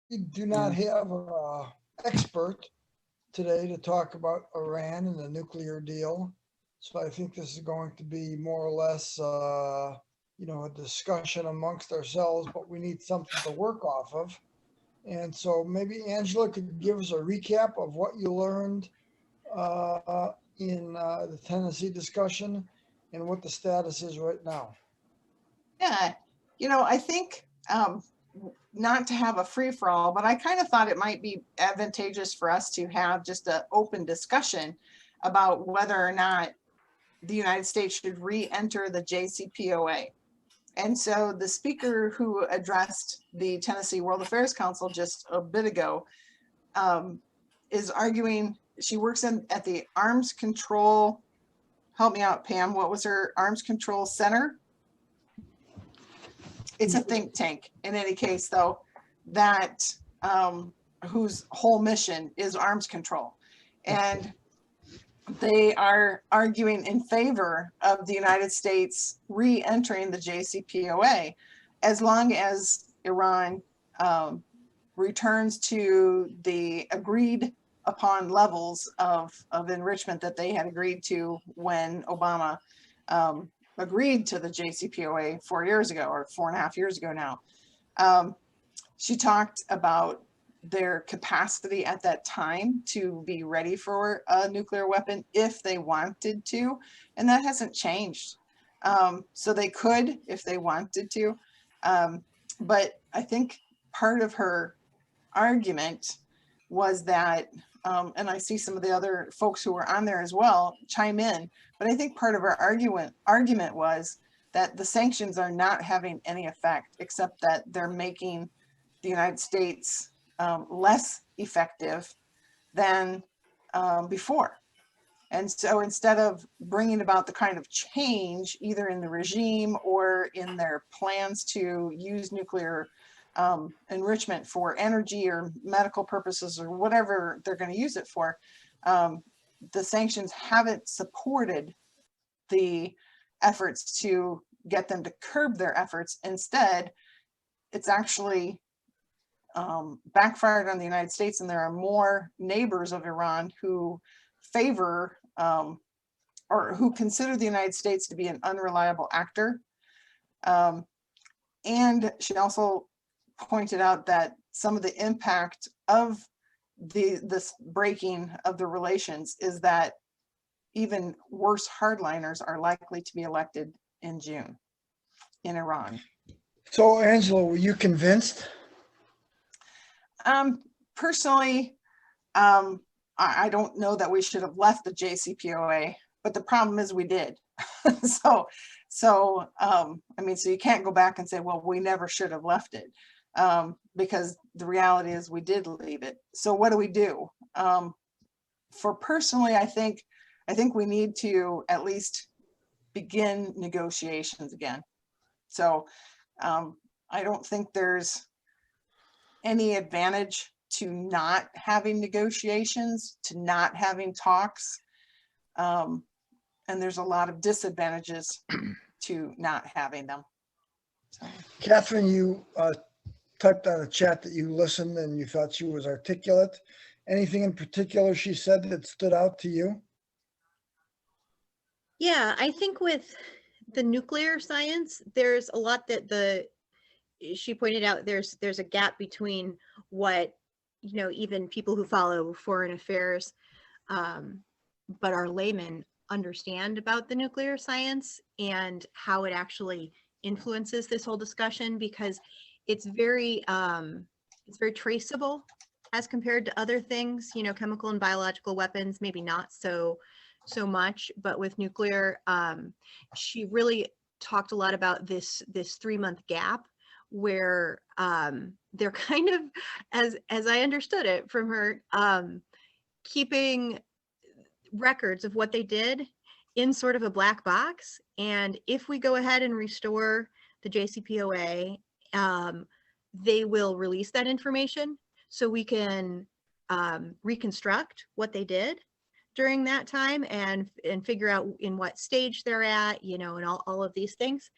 We do not have an expert today to talk about Iran and the nuclear deal. So I think this is going to be more or less, a discussion amongst ourselves, but we need something to work off of. And so maybe Angela could give us a recap of what you learned in the Tennessee discussion and what the status is right now. Yeah, I think not to have a free for all, but I kind of thought it might be advantageous for us to have just an open discussion about whether or not the United States should re-enter the JCPOA. And so the speaker who addressed the Tennessee World Affairs Council just a bit ago is arguing, she works at the Arms Control, help me out, Pam, what was her Arms Control Center? It's a think tank in any case, though, that whose whole mission is arms control. And they are arguing in favor of the United States re-entering the JCPOA as long as Iran returns to the agreed upon levels of enrichment that they had agreed to when Obama agreed to the JCPOA 4 years ago, or 4.5 years ago now. She talked about their capacity at that time to be ready for a nuclear weapon if they wanted to, and that hasn't changed. So they could if they wanted to, but I think part of her argument was that, and I see some of the other folks who were on there as well chime in, but I think part of our argument was that the sanctions are not having any effect, except that they're making the United States less effective than before. And so instead of bringing about the kind of change either in the regime or in their plans to use nuclear enrichment for energy or medical purposes or whatever they're going to use it for, the sanctions haven't supported the efforts to get them to curb their efforts. Instead, it's actually backfired on the United States, and there are more neighbors of Iran who favor or who consider the United States to be an unreliable actor. And she also pointed out that some of the impact of this breaking of the relations is that even worse hardliners are likely to be elected in June in Iran. So Angela, were you convinced? Personally, I don't know that we should have left the JCPOA, but the problem is we did. So I mean, so you can't go back and say, well, we never should have left it, because the reality is we did leave it. So what do we do? For personally, I think we need to at least begin negotiations again. So I don't think there's any advantage to not having negotiations, to not having talks. And there's a lot of disadvantages to not having them. So. Catherine, you typed on the chat that you listened and you thought she was articulate. Anything in particular she said that stood out to you? Yeah, I think with the nuclear science, there's a lot that she pointed out. There's a gap between what, even people who follow foreign affairs, but are laymen, understand about the nuclear science and how it actually influences this whole discussion, because it's very traceable as compared to other things, chemical and biological weapons, maybe not so much, but with nuclear, she really talked a lot about this 3-month gap where they're kind of, as I understood it from her, keeping records of what they did in sort of a black box. And if we go ahead and restore the JCPOA, they will release that information so we can reconstruct what they did during that time and figure out in what stage they're at, and all of these things.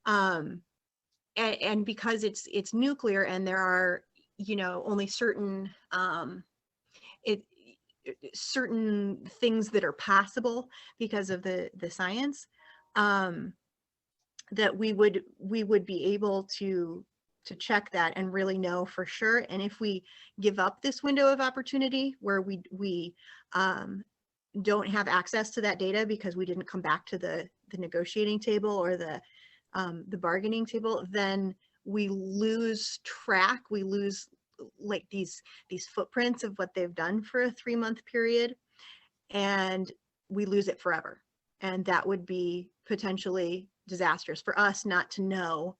And because it's nuclear and there are, you know, only certain it certain things that are possible because of the science, that we would be able to check that and really know for sure. And if we give up this window of opportunity where we don't have access to that data because we didn't come back to the negotiating table or the bargaining table, then we lose track. We lose like these footprints of what they've done for a 3-month period, and we lose it forever. And that would be potentially disastrous for us not to know,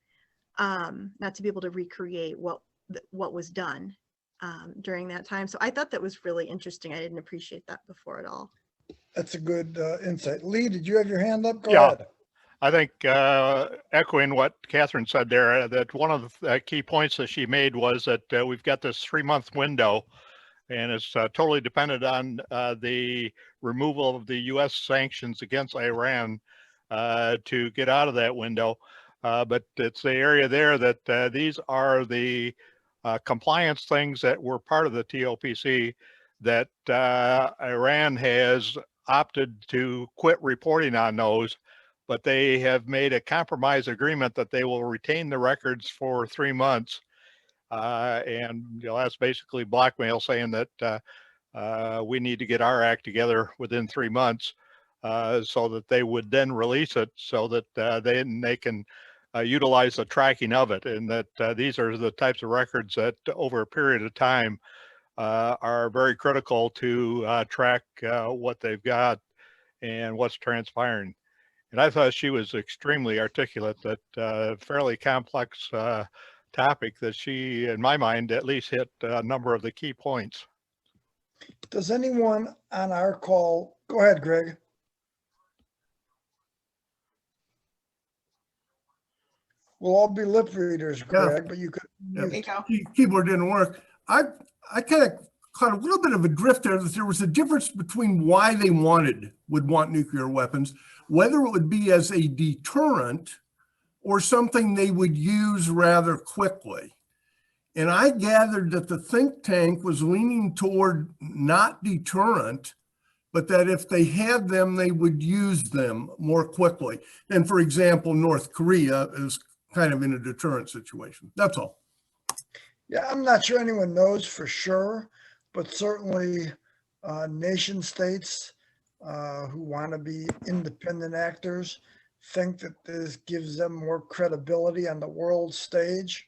not to be able to recreate what was done during that time. So I thought that was really interesting. I didn't appreciate that before at all. That's a good insight. Lee, did you have your hand up? Go Yeah. ahead. I think echoing what Catherine said there, that one of the key points that she made was that we've got this 3-month window, and it's totally dependent on the removal of the U.S. sanctions against Iran to get out of that window. But it's the area there that these are the compliance things that were part of the TOPC that Iran has opted to quit reporting on those, but they have made a compromise agreement that they will retain the records for 3 months. And that's basically blackmail, saying that we need to get our act together within 3 months so that they would then release it, so that they can utilize the tracking of it, and that these are the types of records that over a period of time are very critical to track what they've got and what's transpiring. And I thought she was extremely articulate, that fairly complex topic that she, in my mind, at least hit a number of the key points. Does anyone on our call, go ahead, Greg. We'll all be lip readers, Greg, but you could. There you go. Keyboard didn't work. I kind of caught a little bit of a drift there, that there was a difference between why they would want nuclear weapons, whether it would be as a deterrent or something they would use rather quickly. And I gathered that the think tank was leaning toward not deterrent, but that if they had them, they would use them more quickly. And for example, North Korea is kind of in a deterrent situation. That's all. Yeah, I'm not sure anyone knows for sure, but certainly nation states who want to be independent actors think that this gives them more credibility on the world stage,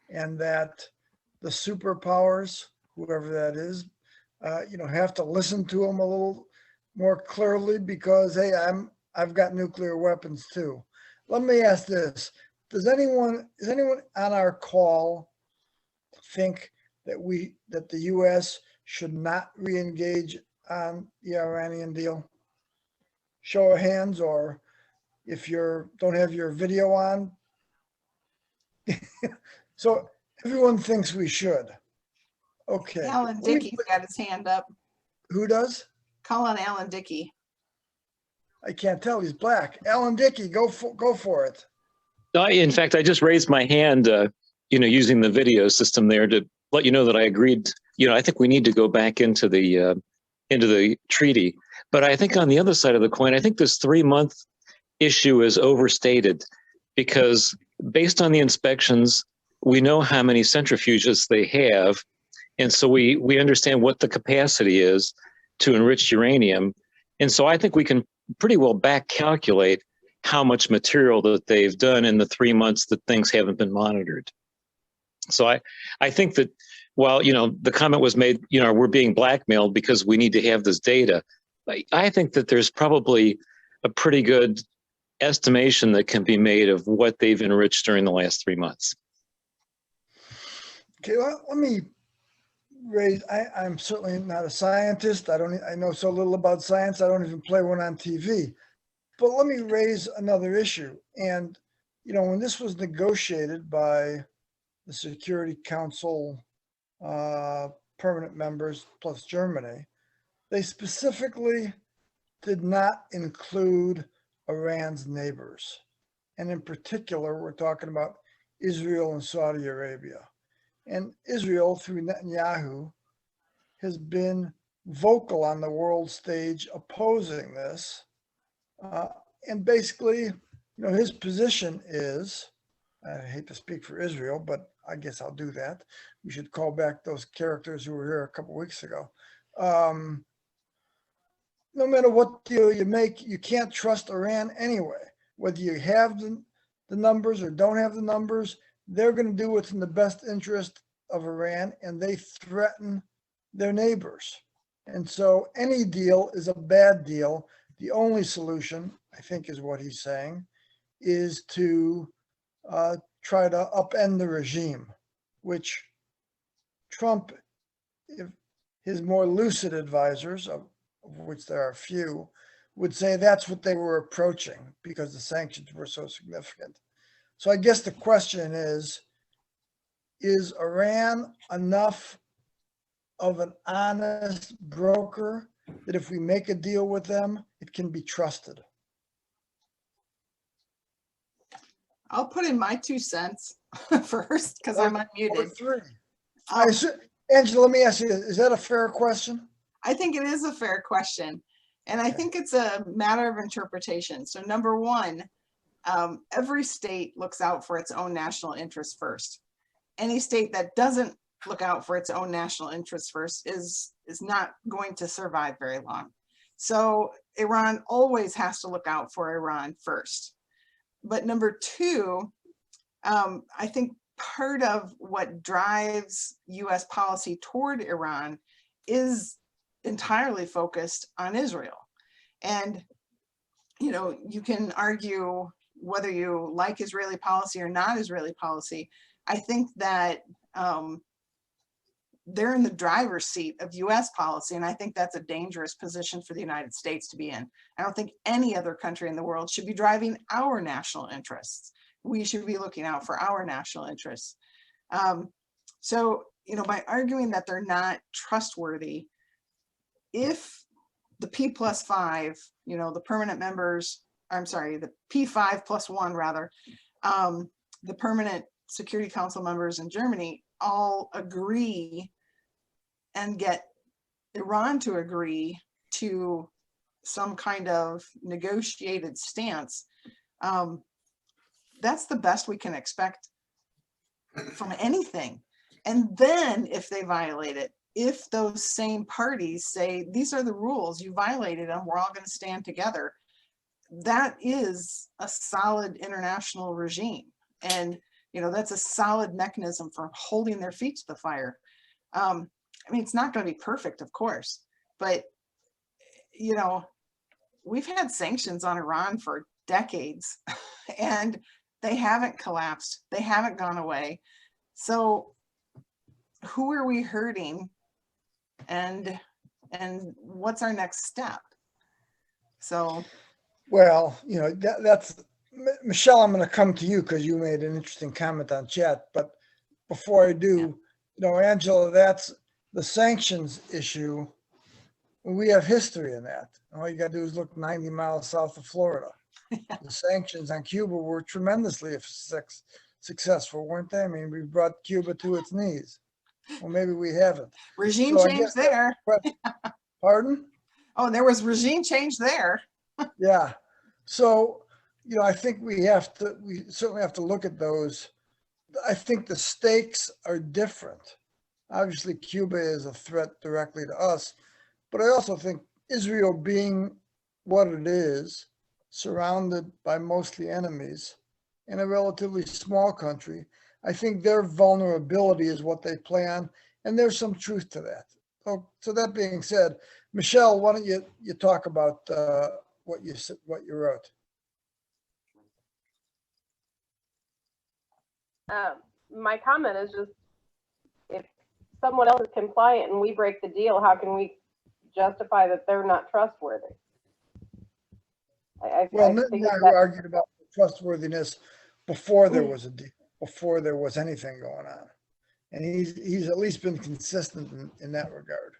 and that the superpowers, whoever that is, have to listen to them a little more clearly because, hey, I've got nuclear weapons too. Let me ask this: is anyone on our call think that the U.S. should not re-engage on the Iranian deal? Show of hands, or if you don't have your video on. So everyone thinks we should. Okay. Alan Dickey's got his hand up. Who does? Call on Alan Dickey. I can't tell. He's black. Alan Dickey, go for it. In fact, I just raised my hand, using the video system there to let you know that I agreed. I think we need to go back into the treaty. But I think on the other side of the coin, I think this 3-month issue is overstated, because based on the inspections, we know how many centrifuges they have. And so we understand what the capacity is to enrich uranium. And so I think we can pretty well back calculate how much material that they've done in the 3 months that things haven't been monitored. So I think that while, the comment was made, we're being blackmailed because we need to have this data, I think that there's probably a pretty good estimation that can be made of what they've enriched during the last 3 months. Okay, well, let me raise, I'm certainly not a scientist. I know so little about science. I don't even play one on TV. But let me raise another issue. And, when this was negotiated by the Security Council permanent members plus Germany, they specifically did not include Iran's neighbors. And in particular, we're talking about Israel and Saudi Arabia. And Israel, through Netanyahu, has been vocal on the world stage opposing this. And basically, his position is, I hate to speak for Israel, but I guess I'll do that. We should call back those characters who were here a couple weeks ago. No matter what deal you make, you can't trust Iran anyway. Whether you have the numbers or don't have the numbers, they're going to do what's in the best interest of Iran, and they threaten their neighbors. And so any deal is a bad deal. The only solution, I think is what he's saying, is to try to upend the regime, which Trump, if his more lucid advisors, of which there are a few, would say that's what they were approaching because the sanctions were so significant. So I guess the question is Iran enough of an honest broker that if we make a deal with them, it can be trusted? I'll put in my 2 cents first because I'm unmuted. Or 3. Angela, let me ask you, is that a fair question? I think it is a fair question. And I think it's a matter of interpretation. So number one, every state looks out for its own national interests first. Any state that doesn't look out for its own national interests first is not going to survive very long. So Iran always has to look out for Iran first. But number two, I think part of what drives US policy toward Iran is entirely focused on Israel. And, you can argue whether you like Israeli policy or not Israeli policy. I think that they're in the driver's seat of US policy. And I think that's a dangerous position for the United States to be in. I don't think any other country in the world should be driving our national interests. We should be looking out for our national interests. So, by arguing that they're not trustworthy, if the P+5, the permanent members, the P5+1 rather, the permanent Security Council members in Germany all agree and get Iran to agree to some kind of negotiated stance, that's the best we can expect from anything. And then if they violate it, if those same parties say, these are the rules, you violated them, we're all going to stand together, that is a solid international regime. And, that's a solid mechanism for holding their feet to the fire. It's not going to be perfect, of course, but, we've had sanctions on Iran for decades and they haven't collapsed. They haven't gone away. So who are we hurting? And what's our next step? So, well, that's Michelle. I'm going to come to you because you made an interesting comment on chat. But before I do, Angela, that's the sanctions issue. We have history in that. All you got to do is look 90 miles south of Florida. The sanctions on Cuba were tremendously successful, weren't they? We brought Cuba to its knees. Well, maybe we haven't. Regime change there. Pardon? Oh, there was regime change there. Yeah. So, I think we certainly have to look at those. I think the stakes are different. Obviously, Cuba is a threat directly to us, but I also think Israel being what it is, surrounded by mostly enemies in a relatively small country, I think their vulnerability is what they play on, and there's some truth to that. So that being said, Michelle, why don't you talk about what you wrote? My comment is just, if someone else is compliant and we break the deal, how can we justify that they're not trustworthy? I think argued about the trustworthiness before there was a deal, before there was anything going on, and he's at least been consistent in that regard.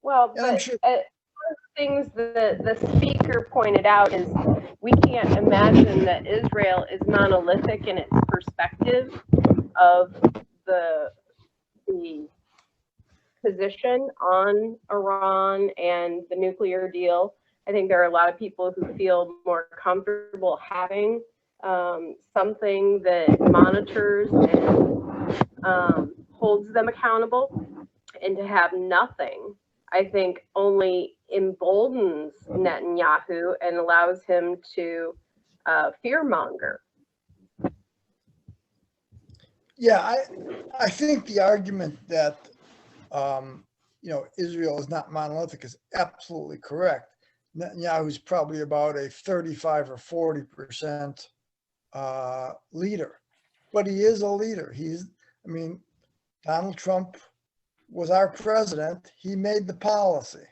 Well, but sure. One of the things that the speaker pointed out is we can't imagine that Israel is monolithic in its perspective of the position on Iran and the nuclear deal. I think there are a lot of people who feel more comfortable having something that monitors and holds them accountable, and to have nothing, I think, only emboldens Netanyahu and allows him to fearmonger. Yeah, I think the argument that Israel is not monolithic is absolutely correct. Netanyahu's probably about a 35 or 40% leader, but he is a leader. Donald Trump was our president. He made the policy,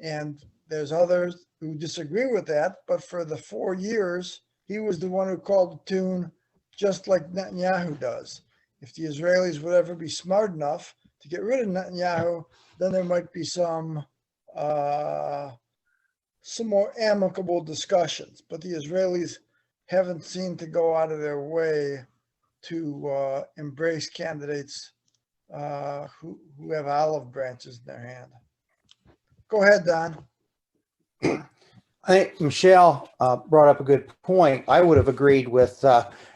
and there's others who disagree with that. But for the 4 years, he was the one who called the tune, just like Netanyahu does. If the Israelis would ever be smart enough to get rid of Netanyahu, then there might be some more amicable discussions. But the Israelis haven't seemed to go out of their way to embrace candidates who have olive branches in their hand. Go ahead, Don. I think Michelle brought up a good point. I would have agreed with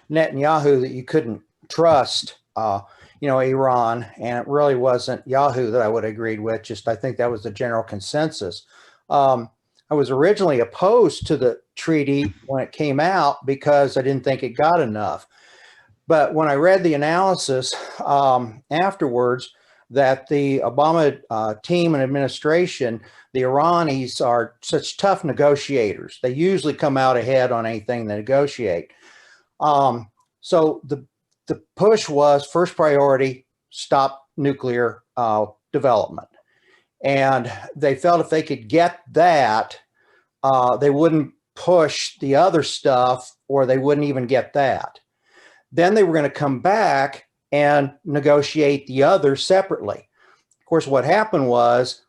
Netanyahu that you couldn't trust, Iran, and it really wasn't Yahoo that I would have agreed with. Just I think that was the general consensus. I was originally opposed to the treaty when it came out because I didn't think it got enough. But when I read the analysis afterwards, that the Obama team and administration, the Iranis are such tough negotiators. They usually come out ahead on anything they negotiate. So the push was first priority, stop nuclear development. And they felt if they could get that, they wouldn't push the other stuff, or they wouldn't even get that. Then they were going to come back and negotiate the other separately. Of course, what happened was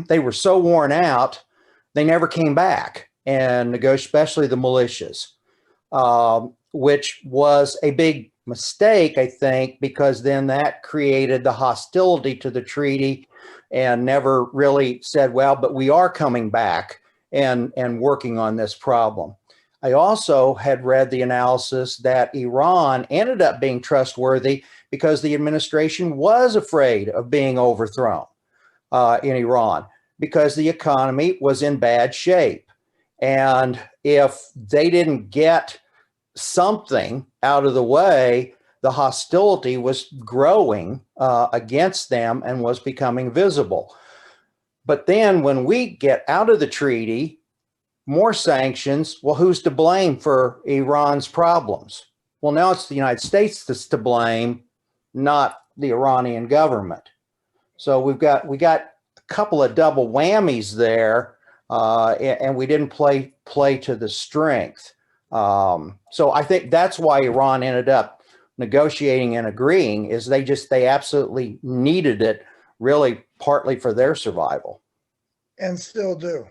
they were so worn out, they never came back and negotiate, especially the militias, which was a big mistake, I think, because then that created the hostility to the treaty and never really said, well, but we are coming back and working on this problem. I also had read the analysis that Iran ended up being trustworthy because the administration was afraid of being overthrown in Iran because the economy was in bad shape. And if they didn't get something out of the way, the hostility was growing against them and was becoming visible. But then when we get out of the treaty, more sanctions, well, who's to blame for Iran's problems? Well, now it's the United States that's to blame, not the Iranian government. So we got a couple of double whammies there, and we didn't play to the strength. So I think that's why Iran ended up negotiating and agreeing, is they absolutely needed it, really partly for their survival. And still do.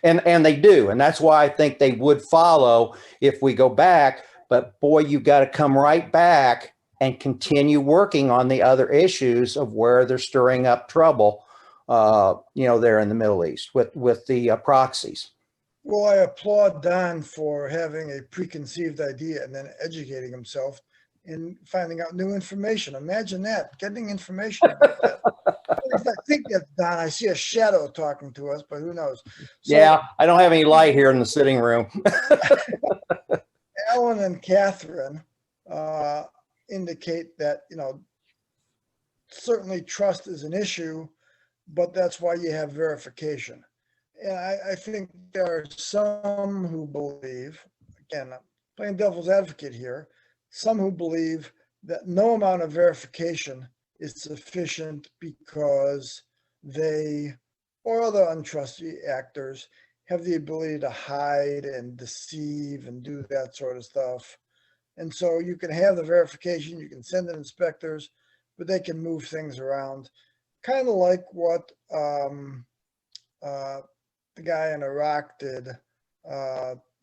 And they do. And that's why I think they would follow if we go back. But boy, you've got to come right back and continue working on the other issues of where they're stirring up trouble, there in the Middle East with the proxies. Well, I applaud Don for having a preconceived idea and then educating himself and finding out new information. Imagine that, getting information about that. I think that's Don. I see a shadow talking to us, but who knows? So, yeah, I don't have any light here in the sitting room. Alan and Catherine indicate that, certainly trust is an issue, but that's why you have verification. And I think there are some who believe, again, I'm playing devil's advocate here, some who believe that no amount of verification is sufficient because they or other untrusty actors have the ability to hide and deceive and do that sort of stuff. And so you can have the verification, you can send in inspectors, but they can move things around. Kind of like what the guy in Iraq did,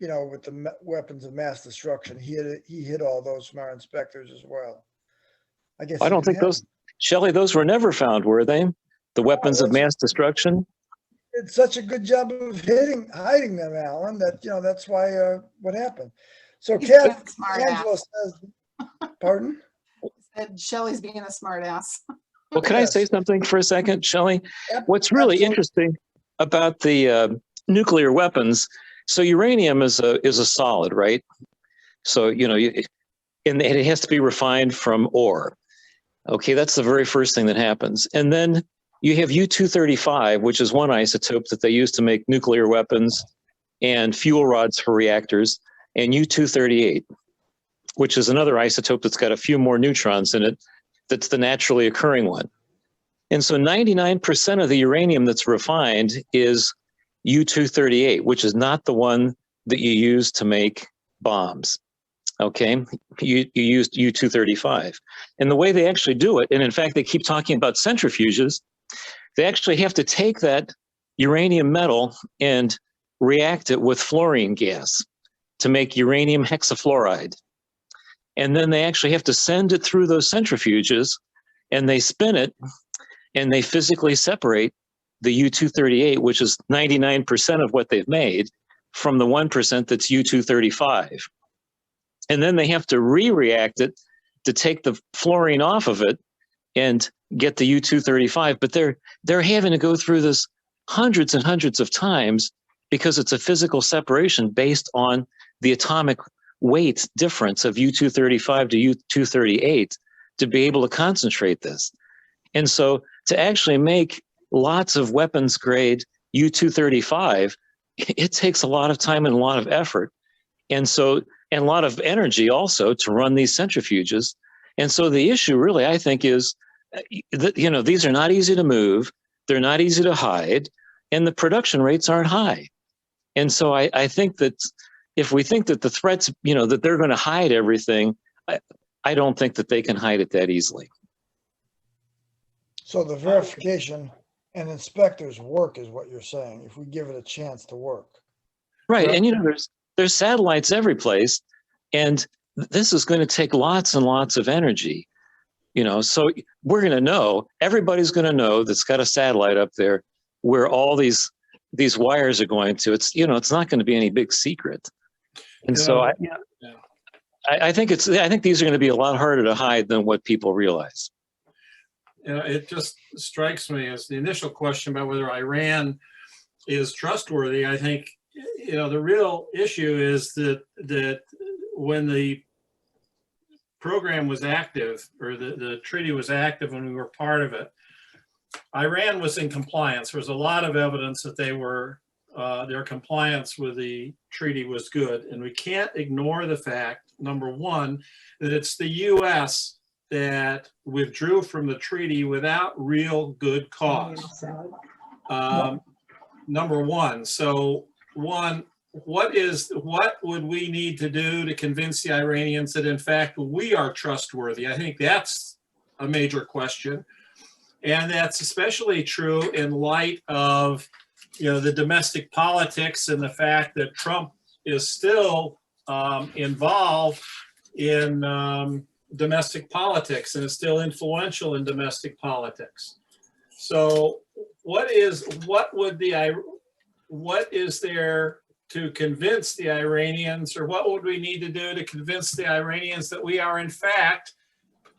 with the weapons of mass destruction. He hid all those from our inspectors as well. I guess. I you don't can think have those, Shelley, those were never found, were they? The weapons of mass destruction? did such a good job of hiding them, Alan, that, that's why, what happened. So He's being a smart Angela ass. says, pardon? And Shelley's being a smart ass. Well, can I say Yes. something for a second, Shelley? Yep, What's really absolutely. interesting about the nuclear weapons, so uranium is a solid, right? So, and it has to be refined from ore. Okay, that's the very first thing that happens. And then you have U-235, which is one isotope that they use to make nuclear weapons and fuel rods for reactors, and U-238, which is another isotope that's got a few more neutrons in it, that's the naturally occurring one. And so 99% of the uranium that's refined is U-238, which is not the one that you use to make bombs. Okay, you used U-235. And the way they actually do it, and in fact, they keep talking about centrifuges, they actually have to take that uranium metal and react it with fluorine gas to make uranium hexafluoride. And then they actually have to send it through those centrifuges, and they spin it, and they physically separate the U-238, which is 99% of what they've made, from the 1% that's U-235. And then they have to re-react it to take the fluorine off of it and get the U-235. But they're having to go through this hundreds and hundreds of times because it's a physical separation based on the atomic weight difference of U-235 to U-238 to be able to concentrate this. And so to actually make lots of weapons grade U-235, it takes a lot of time and a lot of effort. And a lot of energy also to run these centrifuges. And so the issue really, I think, is that, these are not easy to move. They're not easy to hide, and the production rates aren't high. And so I think that if we think that the threats, that they're going to hide everything, I don't think that they can hide it that easily. So the verification and inspectors work is what you're saying, if we give it a chance to work. Right. Correct. And, there's satellites every place, and this is going to take lots and lots of energy, so we're going to know, everybody's going to know that's got a satellite up there where all these wires are going to. It's, it's not going to be any big secret. And so I think these are going to be a lot harder to hide than what people realize. It just strikes me as the initial question about whether Iran is trustworthy. I think, the real issue is that when the program was active, or the treaty was active when we were part of it, Iran was in compliance. There was a lot of evidence that they were, their compliance with the treaty was good. And we can't ignore the fact, number one, that it's the US that withdrew from the treaty without real good cause. Number one. So what would we need to do to convince the Iranians that in fact we are trustworthy? I think that's a major question. And that's especially true in light of, the domestic politics and the fact that Trump is still involved in domestic politics and is still influential in domestic politics. So what is there to convince the Iranians, or what would we need to do to convince the Iranians that we are in fact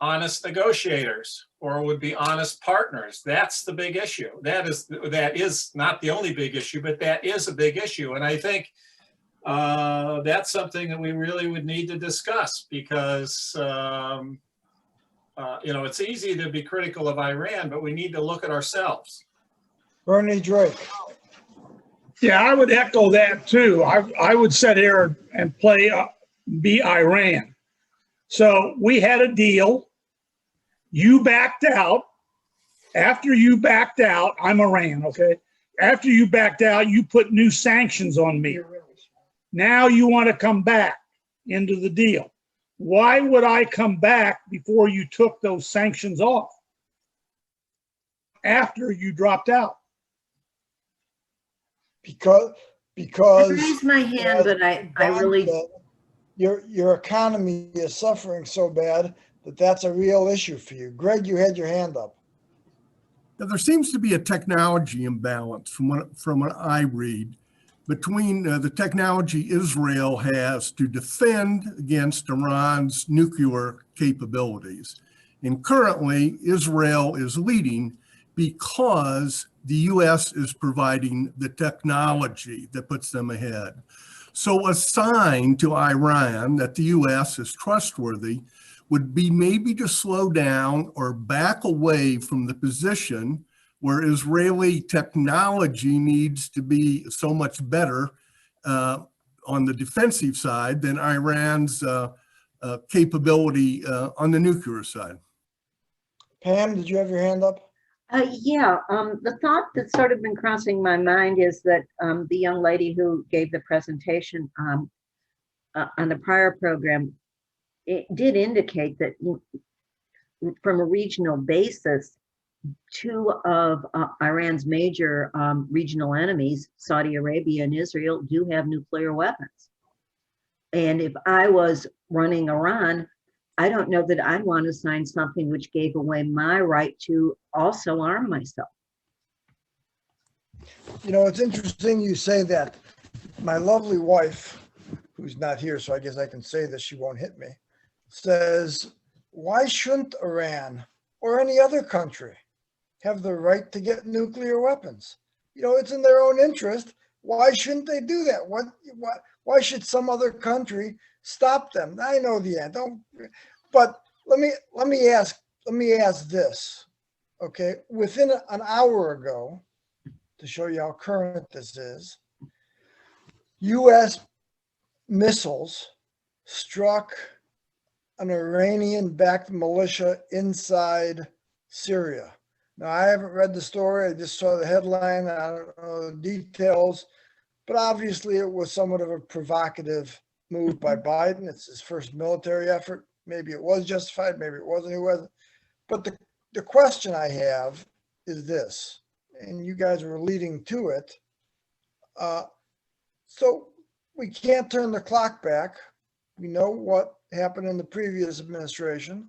honest negotiators, or would be honest partners? That's the big issue. That is not the only big issue, but that is a big issue. And I think that's something that we really would need to discuss, because it's easy to be critical of Iran, but we need to look at ourselves. Bernie Drake. Yeah, I would echo that too. I would sit here and be Iran. So we had a deal. You backed out. After you backed out, I'm Iran, okay? After you backed out, you put new sanctions on me. Now you want to come back into the deal. Why would I come back before you took those sanctions off? After you dropped out? Because I raised my hand, but I really, your economy is suffering so bad that that's a real issue for you. Greg, you had your hand up. Now, there seems to be a technology imbalance from what I read between the technology Israel has to defend against Iran's nuclear capabilities. And currently, Israel is leading because the US is providing the technology that puts them ahead. So a sign to Iran that the US is trustworthy would be maybe to slow down or back away from the position where Israeli technology needs to be so much better on the defensive side than Iran's capability on the nuclear side. Pam, did you have your hand up? Yeah, the thought that's sort of been crossing my mind is that the young lady who gave the presentation on the prior program, it did indicate that from a regional basis, two of Iran's major regional enemies, Saudi Arabia and Israel, do have nuclear weapons. And if I was running Iran, I don't know that I'd want to sign something which gave away my right to also arm myself. You know, it's interesting you say that. My lovely wife, who's not here, so I guess I can say this, she won't hit me, says, why shouldn't Iran or any other country have the right to get nuclear weapons? You know, it's in their own interest. Why shouldn't they do that? Why should some other country stop them? I know the end. But let me ask this. Okay, within an hour ago, to show you how current this is, U.S. missiles struck an Iranian-backed militia inside Syria. Now, I haven't read the story. I just saw the headline. I don't know the details, but obviously it was somewhat of a provocative move by Biden. It's his first military effort. Maybe it was justified. Maybe it wasn't. It wasn't. But the question I have is this, and you guys were leading to it. So we can't turn the clock back. We know what happened in the previous administration.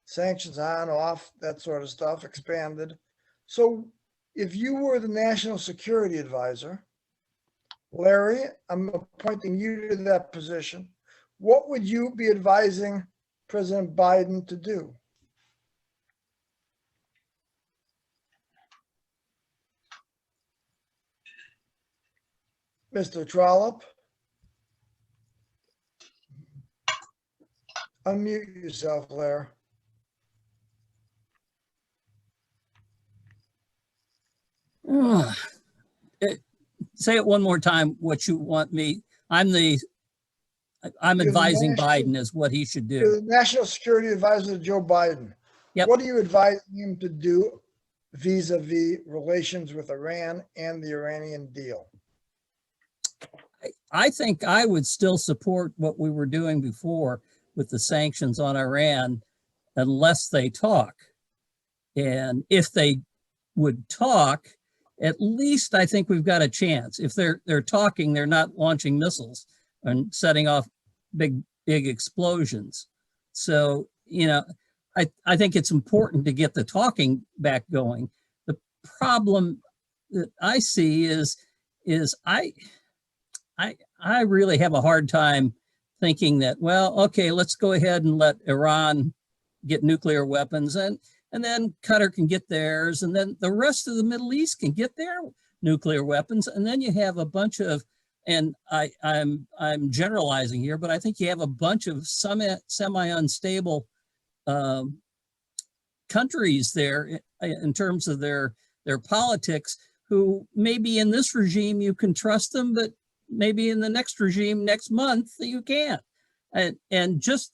Sanctions on, off, that sort of stuff, expanded. So if you were the national security advisor, Larry, I'm appointing you to that position. What would you be advising President Biden to do? Mr. Trollop? Unmute yourself, Larry. Say it one more time, what you want me. I'm advising Biden is what he should do. You're the national security advisor to Joe Biden. Yep. What are you advising him to do vis-a-vis relations with Iran and the Iranian deal? I think I would still support what we were doing before with the sanctions on Iran unless they talk. And if they would talk, at least I think we've got a chance. If they're talking, they're not launching missiles and setting off big explosions. So, you know, I think it's important to get the talking back going. The problem that I see is I really have a hard time thinking that, well, okay, let's go ahead and let Iran get nuclear weapons and then Qatar can get theirs, and then the rest of the Middle East can get their nuclear weapons, and then you have a bunch of, and I'm generalizing here, but I think you have a bunch of semi-unstable countries there in terms of their politics, who maybe in this regime you can trust them, but maybe in the next regime next month you can't. And just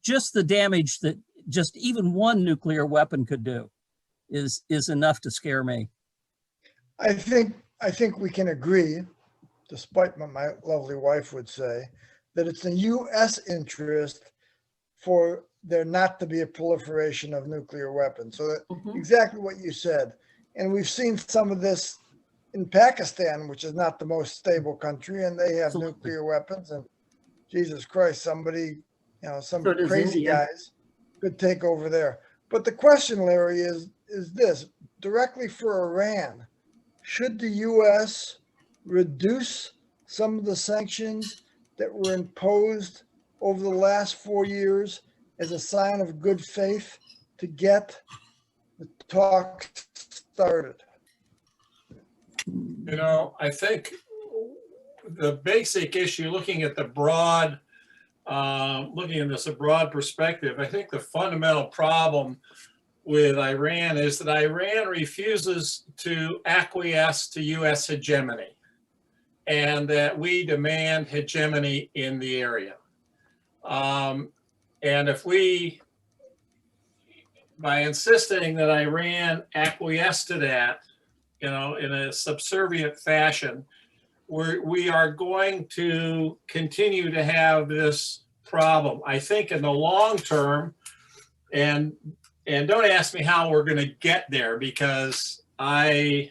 the damage that just even one nuclear weapon could do is enough to scare me. I think we can agree, despite what my lovely wife would say, that it's in U.S. interest for there not to be a proliferation of nuclear weapons. So that exactly what you said. And we've seen some of this in Pakistan, which is not the most stable country, and they have nuclear weapons. And Jesus Christ, somebody, some crazy guys could take over there. But the question, Larry, is this directly for Iran? Should the U.S. reduce some of the sanctions that were imposed over the last 4 years as a sign of good faith to get the talk started? You know, I think the basic issue, looking at the broad, looking at this a broad perspective, I think the fundamental problem with Iran is that Iran refuses to acquiesce to U.S. hegemony, and that we demand hegemony in the area. And if we, by insisting that Iran acquiesce to that, you know, in a subservient fashion, we are going to continue to have this problem. I think in the long term, and don't ask me how we're going to get there, because I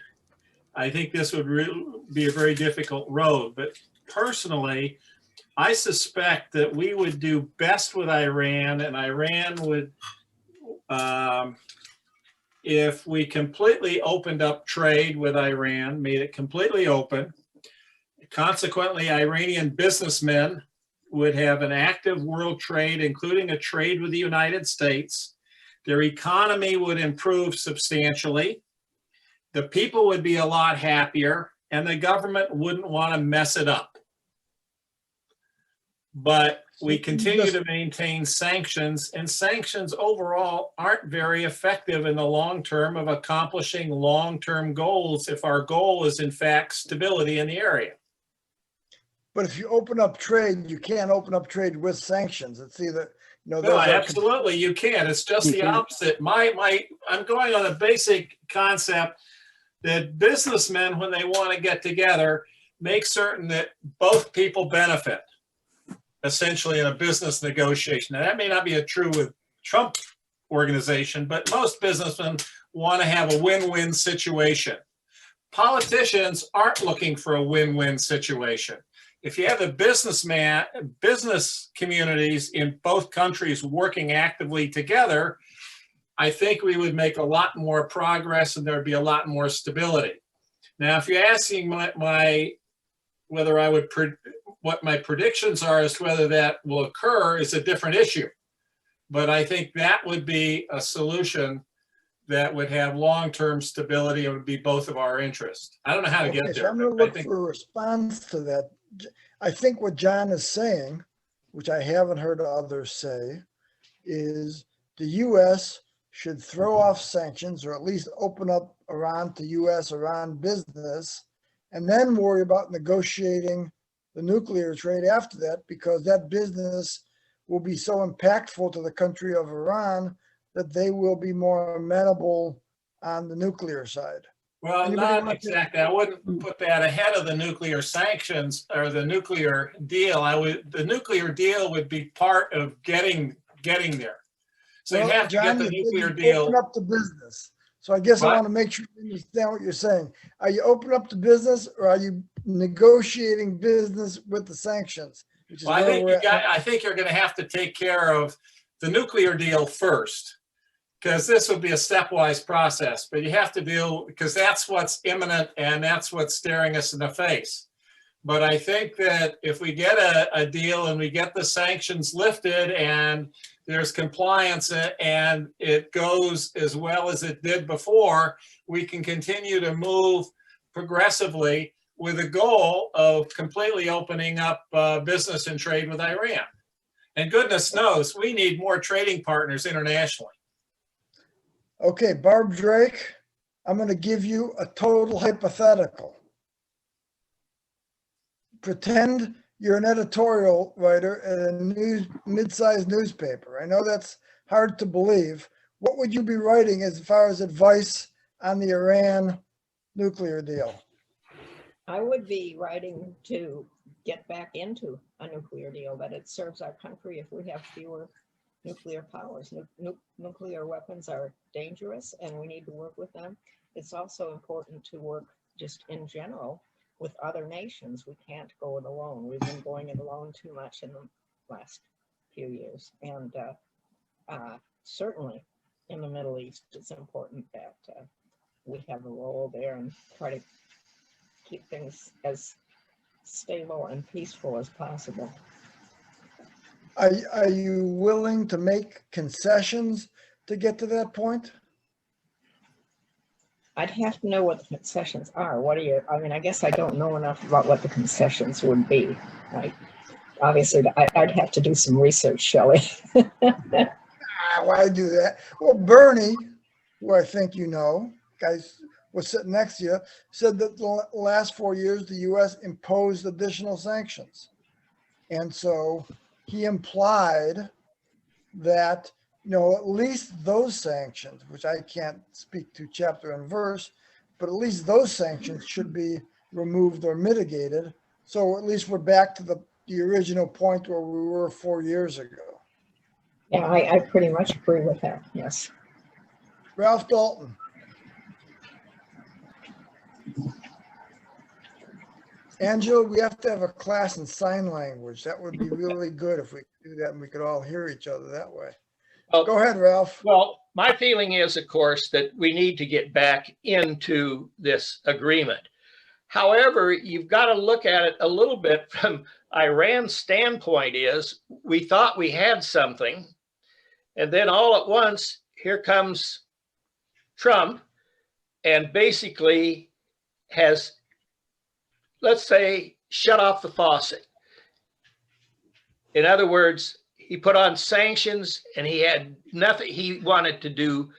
think this would be a very difficult road. But personally, I suspect that we would do best with Iran, and Iran would, if we completely opened up trade with Iran, made it completely open. Consequently, Iranian businessmen would have an active world trade, including a trade with the United States. Their economy would improve substantially. The people would be a lot happier, and the government wouldn't want to mess it up. But we continue to maintain sanctions, and sanctions overall aren't very effective in the long term of accomplishing long-term goals if our goal is in fact stability in the area. But if you open up trade, you can't open up trade with sanctions. It's either, you know, No, absolutely you can. It's just the opposite. I'm going on a basic concept that businessmen, when they want to get together, make certain that both people benefit, essentially in a business negotiation. Now, that may not be true with Trump organization, but most businessmen want to have a win-win situation. Politicians aren't looking for a win-win situation. If you have the business communities in both countries working actively together, I think we would make a lot more progress and there'd be a lot more stability. Now, if you're asking whether I would what my predictions are as to whether that will occur is a different issue. But I think that would be a solution that would have long-term stability and would be both of our interests. I don't know how to get there. So I'm going to look for a response to that. I think what John is saying, which I haven't heard others say, is the U.S. should throw off sanctions or at least open up Iran to U.S.-Iran business and then worry about negotiating the nuclear trade after that, because that business will be so impactful to the country of Iran that they will be more amenable on the nuclear side. Well, not exactly. I wouldn't put that ahead of the nuclear sanctions or the nuclear deal. The nuclear deal would be part of getting there. So you have to get the nuclear deal. Open up the business. So I guess I want to make sure you understand what you're saying. Are you open up the business, or are you negotiating business with the sanctions? Well, I think you're going to have to take care of the nuclear deal first, because this would be a stepwise process. But you have to deal, because that's what's imminent and that's what's staring us in the face. But I think that if we get a deal and we get the sanctions lifted and there's compliance and it goes as well as it did before, we can continue to move progressively with a goal of completely opening up business and trade with Iran. And goodness knows, we need more trading partners internationally. Okay, Barb Drake, I'm going to give you a total hypothetical. Pretend you're an editorial writer at a mid-sized newspaper. I know that's hard to believe. What would you be writing as far as advice on the Iran nuclear deal? I would be writing to get back into a nuclear deal, that it serves our country if we have fewer nuclear powers. Nuclear weapons are dangerous and we need to work with them. It's also important to work just in general with other nations. We can't go it alone. We've been going it alone too much in the last few years. And certainly in the Middle East, it's important that we have a role there and try to keep things as stable and peaceful as possible. Are you willing to make concessions to get to that point? I'd have to know what the concessions are. What are you, I mean, I guess I don't know enough about what the concessions would be. Right? Obviously, I'd have to do some research, Shelley. Why do that? Well, Bernie, who I think you know, guys was sitting next to you, said that the last 4 years, the U.S. imposed additional sanctions. And so he implied that, you know, at least those sanctions, which I can't speak to chapter and verse, but at least those sanctions should be removed or mitigated. So at least we're back to the original point where we were 4 years ago. Yeah, I pretty much agree with that, yes. Ralph Dalton. Angela, we have to have a class in sign language. That would be really good if we could do that and we could all hear each other that way. Well, go ahead, Ralph. Well, my feeling is, of course, that we need to get back into this agreement. However, you've got to look at it a little bit from Iran's standpoint is we thought we had something, and then all at once, here comes Trump and basically has, let's say, shut off the faucet. In other words, he put on sanctions and he had nothing, he wanted to do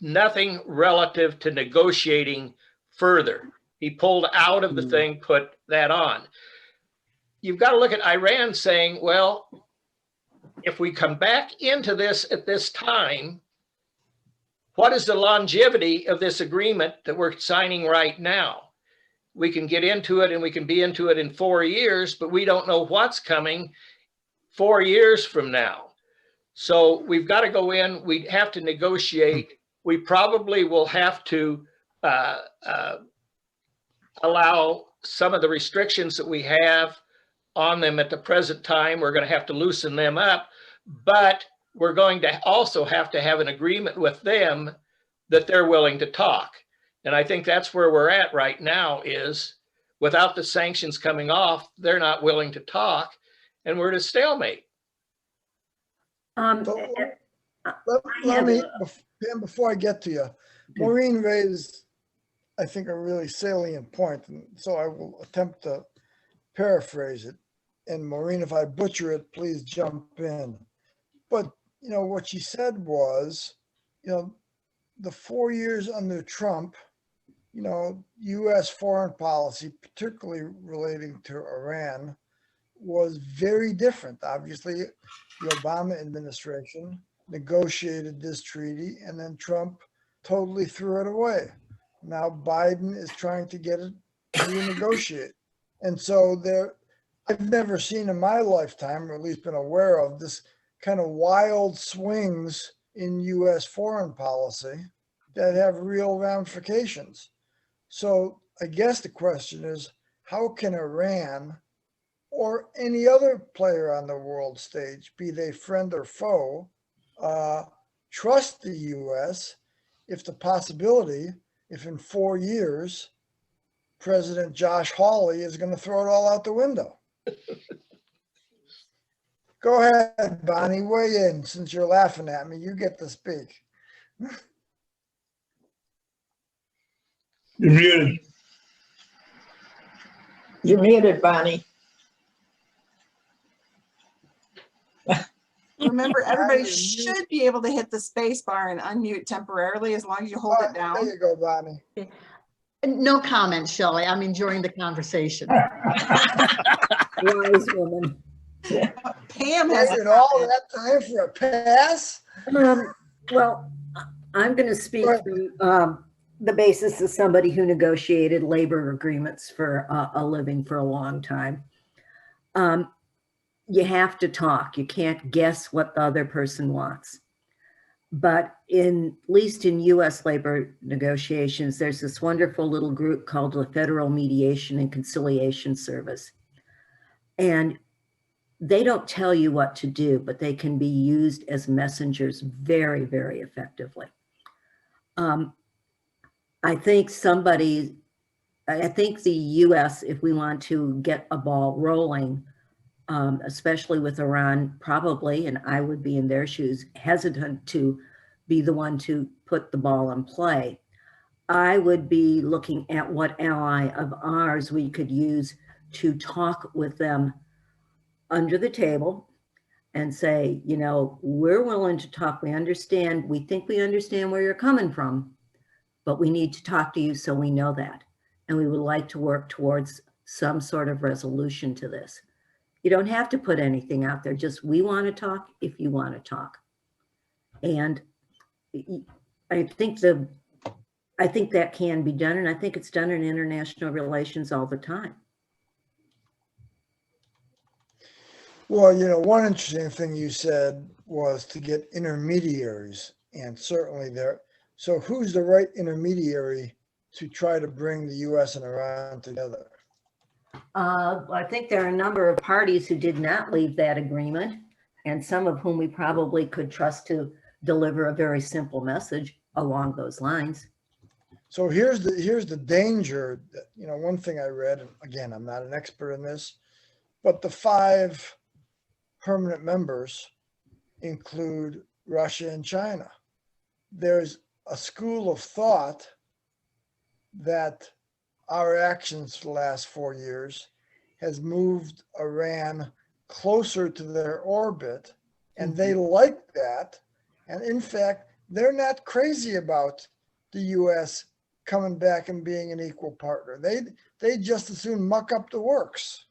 nothing relative to negotiating further. He pulled out of the thing, put that on. You've got to look at Iran saying, well, if we come back into this at this time, what is the longevity of this agreement that we're signing right now? We can get into it and we can be into it in 4 years, but we don't know what's coming 4 years from now. So we've got to go in, we have to negotiate. We probably will have to allow some of the restrictions that we have on them at the present time. We're going to have to loosen them up, but we're going to also have to have an agreement with them that they're willing to talk. And I think that's where we're at right now is without the sanctions coming off, they're not willing to talk and we're at a stalemate. Let me, Pam, before I get to you, Maureen raised, I think, a really salient point, and so I will attempt to paraphrase it. And Maureen, if I butcher it, please jump in. But, you know, what she said was, you know, the 4 years under Trump, you know, U.S. foreign policy, particularly relating to Iran, was very different. Obviously, the Obama administration negotiated this treaty, and then Trump totally threw it away. Now Biden is trying to get it renegotiated. And so there, I've never seen in my lifetime, or at least been aware of, this kind of wild swings in U.S. foreign policy that have real ramifications. So I guess the question is, how can Iran or any other player on the world stage, be they friend or foe, trust the U.S. if the possibility, if in 4 years, President Josh Hawley is going to throw it all out the window? Go ahead, Bonnie, weigh in. Since you're laughing at me, you get to speak. You're muted. You're muted, Bonnie. Remember, everybody should be able to hit the space bar and unmute temporarily as long as you hold it down. There you go, Bonnie. No comment, Shelley. I'm enjoying the conversation. Wise woman. Pam has all that time for a pass. Well, I'm going to speak from the basis of somebody who negotiated labor agreements for a living for a long time. You have to talk. You can't guess what the other person wants. But at least in U.S. labor negotiations, there's this wonderful little group called the Federal Mediation and Conciliation Service. And they don't tell you what to do, but they can be used as messengers very, very effectively. I think the US, if we want to get a ball rolling, especially with Iran, probably, and I would be in their shoes, hesitant to be the one to put the ball in play. I would be looking at what ally of ours we could use to talk with them under the table and say, you know, we're willing to talk. We understand, we think we understand where you're coming from, but we need to talk to you so we know that. And we would like to work towards some sort of resolution to this. You don't have to put anything out there, just we want to talk if you want to talk. And I think that can be done, and I think it's done in international relations all the time. Well, you know, one interesting thing you said was to get intermediaries, and certainly there. So who's the right intermediary to try to bring the US and Iran together? I think there are a number of parties who did not leave that agreement, and some of whom we probably could trust to deliver a very simple message along those lines. So here's the danger that, you know, one thing I read, and again, I'm not an expert in this, but the 5 permanent members include Russia and China. There's a school of thought that our actions for the last 4 years has moved Iran closer to their orbit, and they like that. And in fact, they're not crazy about the US coming back and being an equal partner. They just as soon muck up the works.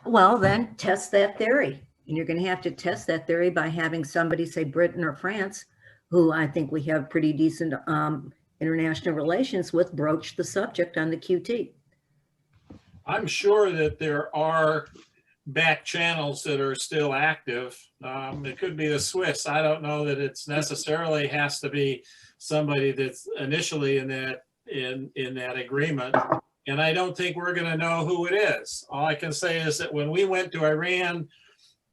Well, then test that theory. And you're going to have to test that theory by having somebody, say Britain or France, who I think we have pretty decent international relations with, broach the subject on the QT. I'm sure that there are back channels that are still active. It could be the Swiss. I don't know that it's necessarily has to be somebody that's initially in that agreement. And I don't think we're going to know who it is. All I can say is that when we went to Iran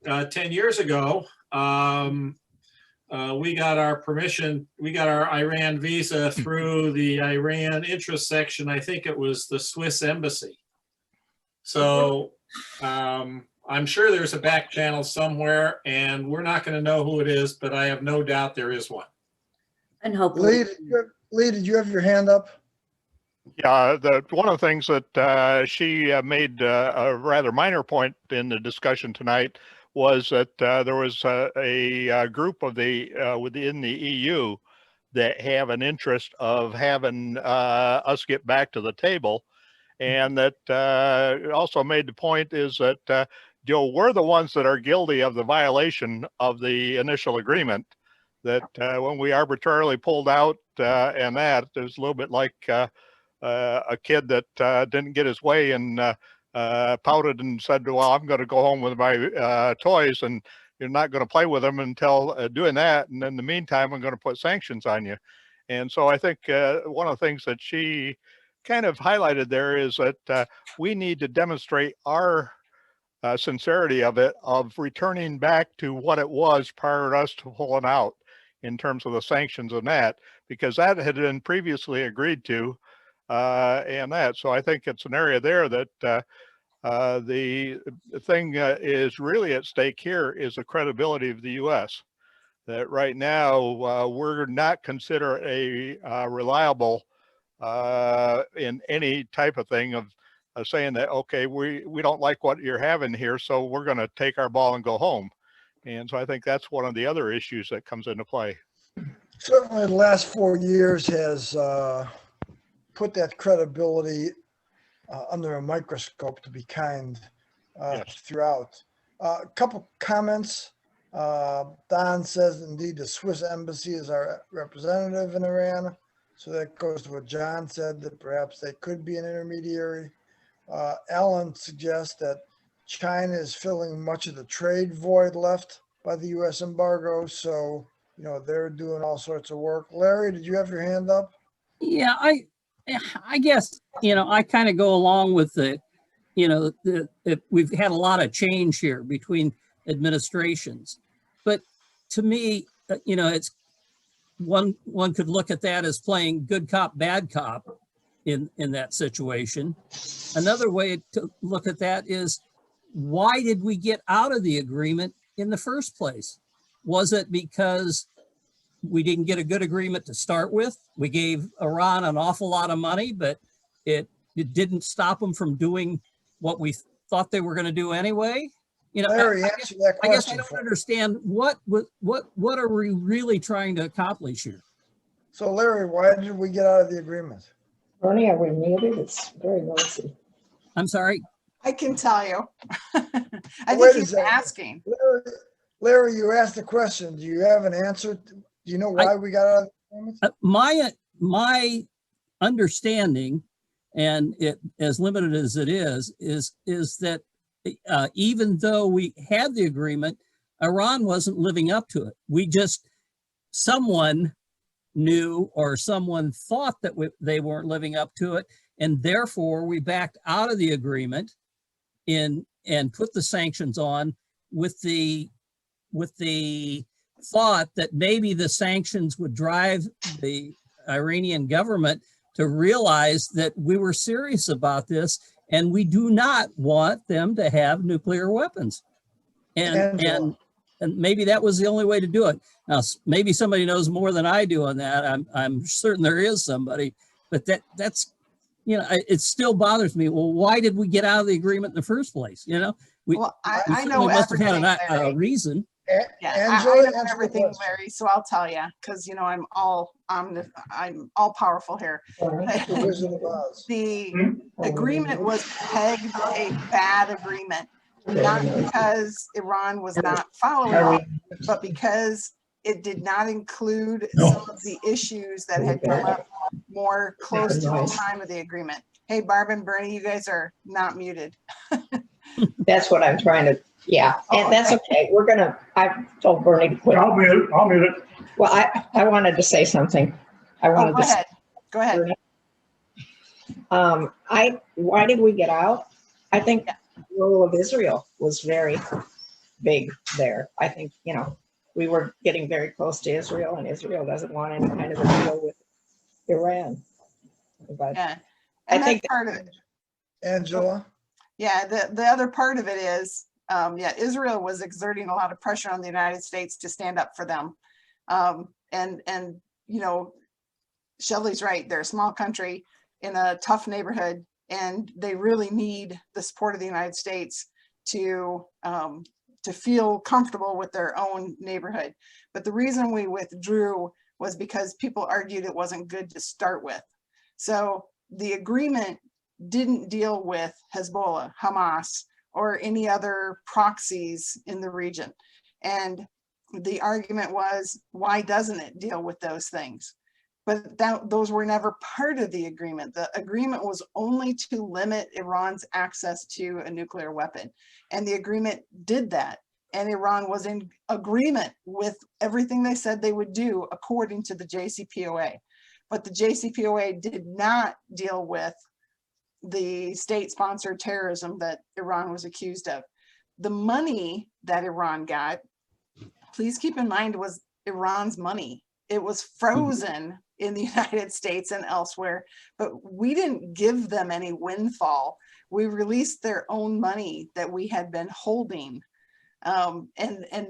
10 years ago, we got our permission, we got our Iran visa through the Iran interest section. I think it was the Swiss embassy. So I'm sure there's a back channel somewhere, and we're not going to know who it is, but I have no doubt there is one. And hopefully, Lee, did you have your hand up? Yeah, one of the things that she made a rather minor point in the discussion tonight was that there was a group of within the EU that have an interest of having us get back to the table, and that also made the point is that we're the ones that are guilty of the violation of the initial agreement. That when we arbitrarily pulled out, and that it was a little bit like a kid that didn't get his way and pouted and said, well, I'm going to go home with my toys, and you're not going to play with them until doing that. And in the meantime, I'm going to put sanctions on you. And so I think one of the things that she kind of highlighted there is that we need to demonstrate our sincerity of it, of returning back to what it was prior to us to pulling out in terms of the sanctions and that, because that had been previously agreed to. And that, so I think it's an area there that the thing is really at stake here is the credibility of the U.S. That right now we're not considered a reliable in any type of thing of saying that, okay, we don't like what you're having here, so we're going to take our ball and go home. And so I think that's one of the other issues that comes into play. Certainly the last 4 years has put that credibility under a microscope, to be kind, Yes. throughout. A couple comments. Don says, indeed, the Swiss embassy is our representative in Iran. So that goes to what John said, that perhaps they could be an intermediary. Alan suggests that China is filling much of the trade void left by the U.S. embargo. So, you know, they're doing all sorts of work. Larry, did you have your hand up? Yeah, I guess, you know, I kind of go along with the you know, we've had a lot of change here between administrations. But to me, you know, it's one could look at that as playing good cop, bad cop in that situation. Another way to look at that is, why did we get out of the agreement in the first place? Was it because we didn't get a good agreement to start with? We gave Iran an awful lot of money, but it didn't stop them from doing what we thought they were going to do anyway. You know, Larry, answer that I guess I question don't for me. understand what are we really trying to accomplish here? So Larry, why did we get out of the agreement? Bernie, are we muted? It's very noisy. I'm sorry. I can tell you. I Wait think a he's second. asking. Larry, you asked the question. Do you have an answer? Do you know why we got out of the agreement? My understanding, and it as limited as it is that even though we had the agreement, Iran wasn't living up to it. Someone knew, or someone thought that they weren't living up to it, and therefore we backed out of the agreement and put the sanctions on with the thought that maybe the sanctions would drive the Iranian government to realize that we were serious about this and we do not want them to have nuclear weapons. And maybe that was the only way to do it. Now, maybe somebody knows more than I do on that. I'm certain there is somebody, but that's, you know, it still bothers me. Well, why did we get out of the agreement in the first place? You know, we certainly must have had a reason. Yeah, Angela, I know answer the everything, question. Larry, so I'll tell you, because you know I'm all powerful here. The Wizard of Oz. The agreement was pegged a bad agreement, not because Iran was not following it, but because it did not include some of the issues that had come up more close to the time of the agreement. Hey, Barb and Bernie, you guys are not muted. That's what I'm trying to, yeah, and that's okay. I told Bernie to quit. I'll mute it. Well, I wanted to say something. Go ahead. Why did we get out? I think the role of Israel was very big there. I think, you know, we were getting very close to Israel, and Israel doesn't want any kind of a deal with Iran. But yeah, I think that's part of it. Angela? Yeah, the other part of it is, Israel was exerting a lot of pressure on the United States to stand up for them. And you know, Shelley's right, they're a small country in a tough neighborhood, and they really need the support of the United States to feel comfortable with their own neighborhood. But the reason we withdrew was because people argued it wasn't good to start with. So the agreement didn't deal with Hezbollah, Hamas, or any other proxies in the region. And the argument was, why doesn't it deal with those things? But those were never part of the agreement. The agreement was only to limit Iran's access to a nuclear weapon. And the agreement did that. And Iran was in agreement with everything they said they would do according to the JCPOA. But the JCPOA did not deal with the state-sponsored terrorism that Iran was accused of. The money that Iran got, please keep in mind, was Iran's money. It was frozen in the United States and elsewhere, but we didn't give them any windfall. We released their own money that we had been holding. And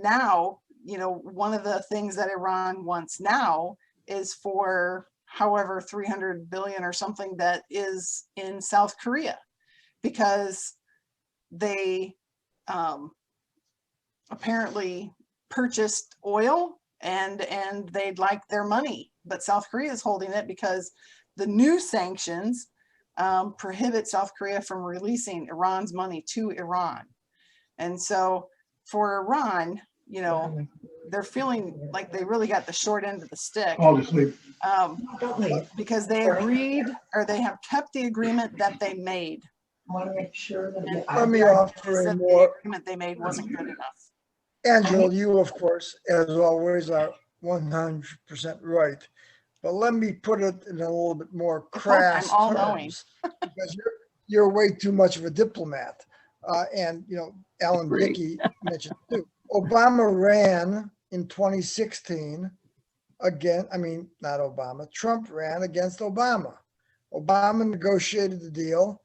now, you know, one of the things that Iran wants now is for however 300 billion or something that is in South Korea, because they apparently purchased oil and they'd like their money, but South Korea is holding it because the new sanctions prohibit South Korea from releasing Iran's money to Iran. And so for Iran, you know, they're feeling like they really got the short end of the stick, because they agreed, or they have kept the agreement that they made. I want to make sure that Let me offer a more. The agreement they made wasn't good enough. Angela, you of course, as always, are 100% right. But let me put it in a little bit more crass I'm all knowing. terms, because you're way too much of a diplomat. And, Alan Agree. Dickey mentioned too. Obama ran in 2016 again. I mean, not Obama. Trump ran against Obama. Obama negotiated the deal.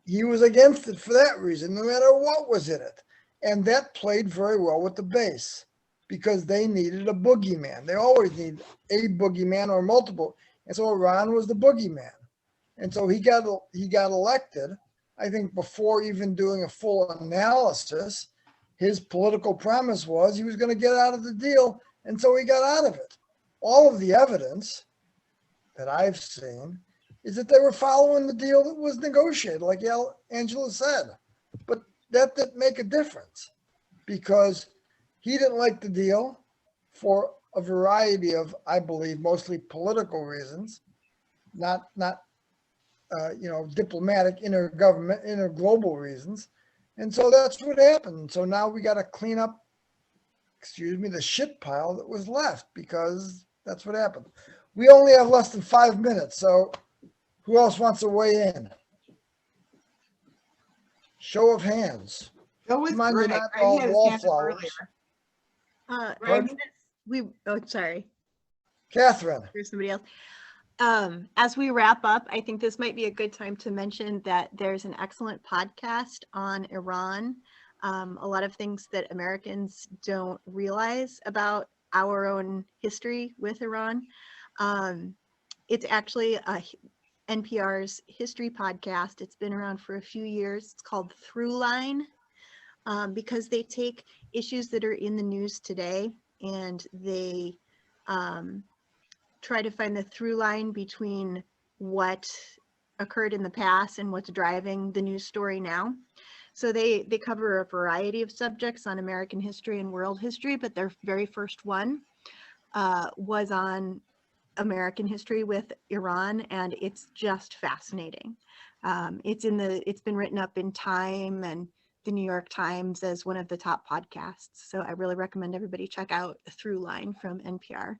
He was against it for that reason, no matter what was in it. And that played very well with the base because they needed a boogeyman. They always need a boogeyman or multiple. And so Iran was the boogeyman. And so he got elected. I think before even doing a full analysis, his political promise was he was going to get out of the deal. And so he got out of it. All of the evidence that I've seen is that they were following the deal that was negotiated, like Angela said. But that didn't make a difference because he didn't like the deal for a variety of, I believe, mostly political reasons, not diplomatic, interglobal reasons. And so that's what happened. So now we got to clean up, the shit pile that was left because that's what happened. We only have less than 5 minutes. So who else wants to weigh in? Show of hands. Go with Mind you, Greg. not Greg all had his hand up wallflowers. earlier. Sorry. Catherine. There's somebody else. As we wrap up, I think this might be a good time to mention that there's an excellent podcast on Iran. A lot of things that Americans don't realize about our own history with Iran. It's actually NPR's history podcast. It's been around for a few years. It's called Throughline because they take issues that are in the news today and they try to find the through line between what occurred in the past and what's driving the news story now. So they cover a variety of subjects on American history and world history, but their very first one was on American history with Iran, and it's just fascinating. It's been written up in Time and the New York Times as one of the top podcasts. So I really recommend everybody check out Throughline from NPR.